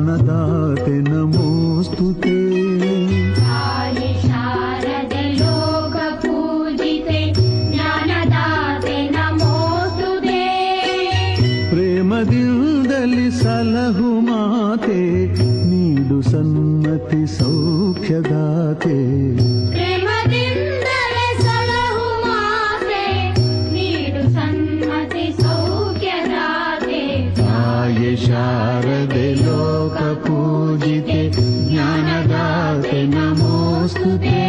ज्ञानदाते नमोस्तुते। ताये शारदे लोकपूजिते ज्ञानदाते नमोस्तुते। प्रेमदिन्दलि सलहु माते नीडु सन्मति सौख्यदाते। प्रेमದಿಂದಲೇ ಸಲಹು ಮಾತೆ ನೀಡು ಸನ್ಮತಿ ಸೌಖ್ಯದಾತೆ। ताये शारदे लोकपूजिते ज्ञानदाते नमोस्तुते।